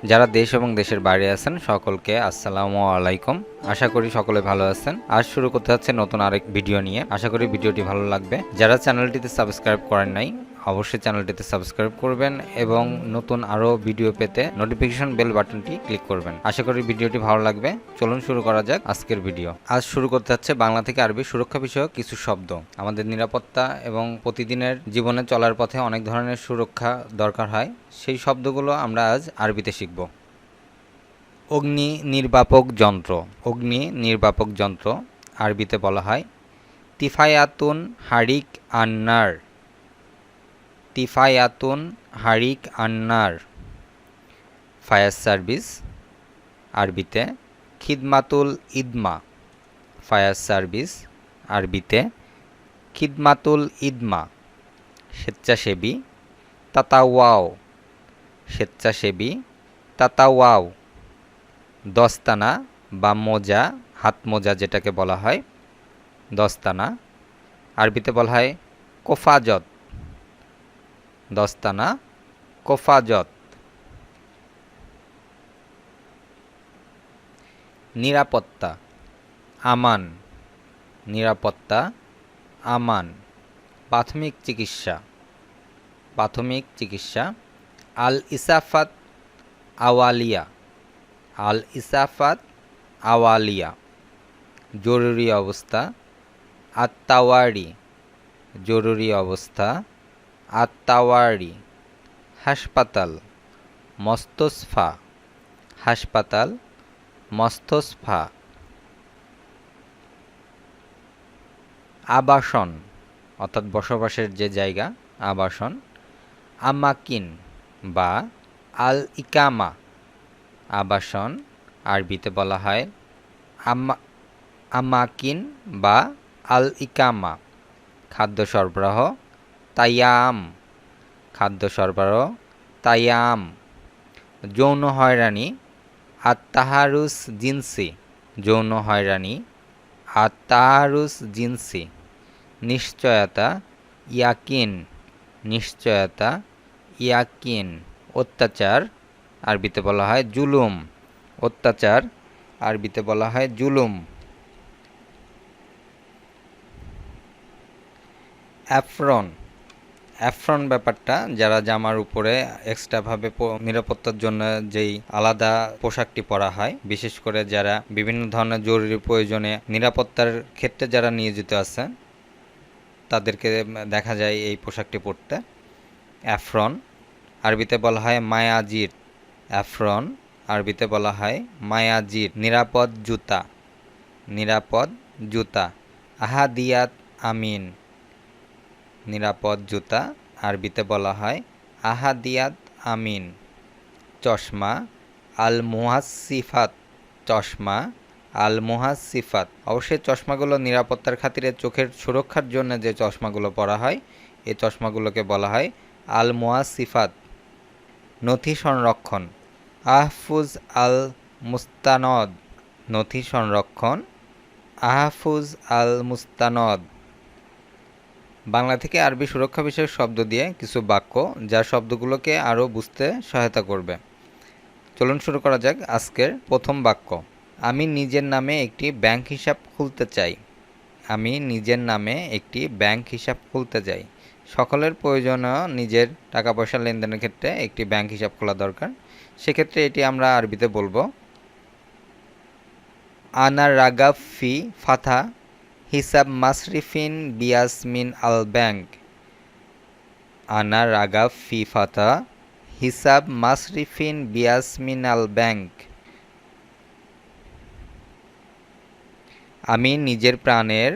যারা দেশ এবং দেশের বাইরে আছেন সকলকে আসসালামু আলাইকুম। আশা করি সকলে ভালো আছেন। আজ শুরু করতে যাচ্ছে নতুন আরেক ভিডিও নিয়ে। আশা করি ভিডিওটি ভালো লাগবে। যারা চ্যানেলটিতে সাবস্ক্রাইব করেন নাই অবশ্যই চ্যানেলটিতে সাবস্ক্রাইব করবেন এবং নতুন আরও ভিডিও পেতে নোটিফিকেশন বেল বাটনটি ক্লিক করবেন। আশা করি ভিডিওটি ভালো লাগবে। চলুন শুরু করা যাক আজকের ভিডিও। আজ শুরু করতে যাচ্ছে বাংলা থেকে আরবি সুরক্ষা বিষয়ক কিছু শব্দ। আমাদের নিরাপত্তা এবং প্রতিদিনের জীবনে চলার পথে অনেক ধরনের সুরক্ষা দরকার হয়, সেই শব্দগুলো আমরা আজ আরবিতে শিখব। অগ্নি নির্বাপক যন্ত্র। অগ্নি নির্বাপক যন্ত্র আরবিতে বলা হয় তিফায়াতুন হারিক আন্নার। তিফায়াতুন হারিক আন্নার। ফায়ার সার্ভিস আরবিতে খিদমাতুল ইদমা। ফায়ার সার্ভিস আরবিতে খিদমাতুল ইদমা। স্বেচ্ছাসেবী তাতাওয়াও। স্বেচ্ছাসেবী তাতাওয়াও। দস্তানা বা মোজা, হাত মোজা যেটাকে বলা হয় দস্তানা, আরবিতে বলা হয় কোফাজত। দস্তানা কোফাজত। নিরাপত্তা আমান। নিরাপত্তা আমান। প্রাথমিক চিকিৎসা। প্রাথমিক চিকিৎসা আল ইসাফাত আওয়ালিয়া। আল ইসাফাত আওয়ালিয়া। জরুরি অবস্থা আত্তাওয়ারি। জরুরি অবস্থা আত্তাওয়ারি। হাসপাতাল মস্তশফা। হাসপাতাল মস্তশফা। আবাসন অর্থাৎ বসবাসের যে জায়গা, আবাসন। আমাকিন বা আল ইকামা। আবাসন আরবিতে বলা হয় আমাকিন বা আল ইকামা। খাদ্য সরবরাহ তায়াম। খাদ্য সরবরাহ তায়াম। যৌন হয়রানি আত্তাহারুস জিনসি। যৌন হয়রানি আত্তাহারুস জিনসি। নিশ্চয়তা ইয়াকিন। নিশ্চয়তা ইয়াকিন। অত্যাচার আরবিতে বলা হয় জুলুম। অত্যাচার আরবিতে বলা হয় জুলুম। অ্যাফরন। অ্যাফরন ব্যাপারটা যারা জামার উপরে এক্সট্রাভাবে নিরাপত্তার জন্য যেই আলাদা পোশাকটি পরা হয়, বিশেষ করে যারা বিভিন্ন ধরনের জরুরি প্রয়োজনে নিরাপত্তার ক্ষেত্রে যারা নিয়োজিত আছেন তাদেরকে দেখা যায় এই পোশাকটি পরতে। অ্যাফরন আরবিতে বলা হয় মায়াজির। অ্যাফরন আরবিতে বলা হয় মায়াজির। নিরাপদ জুতা। নিরাপদ জুতা আহাদিয়াত আমিন। নিরাপদ জুতা আরবিতে বলা হয় আহাদিয়াত আমিন। চশমা আল মুহাসসিফাত। চশমা আল মুহাসসিফাত। অবশ্যই চশমাগুলো নিরাপত্তার খাতিরে চোখের সুরক্ষার জন্য যে চশমাগুলো পরা হয় এই চশমাগুলোকে বলা হয় আল মুহাসসিফাত। নথি সংরক্ষণ আহফুজ আল মুস্তানদ। নথি সংরক্ষণ আহফুজ আল মুস্তানদ। বাংলা থেকে আরবি সুরক্ষা বিষয়ক শব্দ দিয়ে কিছু বাক্য যা শব্দগুলোকে আরও বুঝতে সহায়তা করবে। চলুন শুরু করা যাক আজকের প্রথম বাক্য। আমি নিজের নামে একটি ব্যাংক হিসাব খুলতে চাই। আমি নিজের নামে একটি ব্যাংক হিসাব খুলতে চাই। সকলের প্রয়োজনীয় নিজের টাকা পয়সা লেনদেনের ক্ষেত্রে একটি ব্যাংক হিসাব খোলা দরকার। সেক্ষেত্রে এটি আমরা আরবিতে বলবো আনা রাগাব ফি ফাথা হিসাব মাসরিফিন বিয়াসমিন আল ব্যাংক। আনা রাগাব ফি ফাথা হিসাব মাসরিফিন বিয়াসমিন আল ব্যাংক। আমি নিজের প্রাণের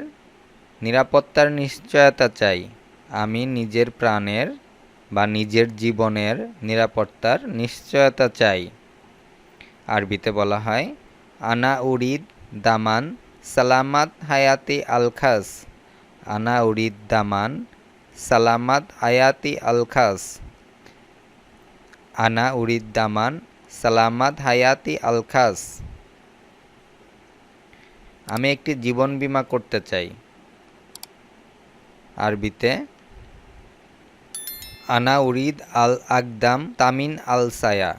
নিরাপত্তার নিশ্চয়তা চাই। আমি নিজের প্রাণের বা নিজের জীবনের নিরাপত্তার নিশ্চয়তা চাই। আরবিতে বলা হয় আনা উরিদ দামান সালামাত হায়াতি আল খাস। আনা উরিদ দামান সালামাত হায়াতি আল খাস। আনা উরিদ দামান সালামাত হায়াতি আল খাস। আমি একটি জীবন বীমা করতে চাই। আরবিতে আনা উরিদ আল আকদাম তামিন আল সায়া।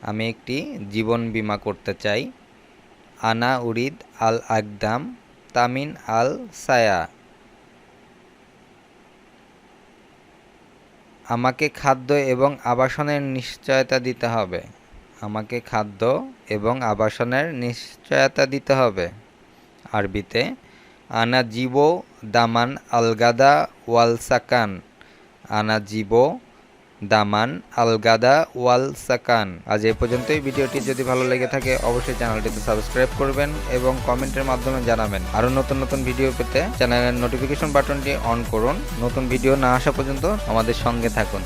আমি একটি জীবন বীমা করতে চাই। আনা উরিদ আল আকদাম তামিন আল সায়া। আমাকে খাদ্য এবং আবাসনের নিশ্চয়তা দিতে হবে। আমাকে খাদ্য এবং আবাসনের নিশ্চয়তা দিতে হবে। আরবিতে আনা জিবো দামান আলগাদা ওয়াল সাকান। আনা জিবো দামান আলগাদা ওয়াল সাকান। আজ এ পর্যন্তই। ভিডিওটি যদি ভালো লেগে থাকে অবশ্যই চ্যানেলটিতে সাবস্ক্রাইব করবেন এবং কমেন্টের মাধ্যমে জানাবেন। আরও নতুন নতুন ভিডিও পেতে চ্যানেলের নোটিফিকেশন বাটনটি অন করুন। নতুন ভিডিও না আসা পর্যন্ত আমাদের সঙ্গে থাকুন।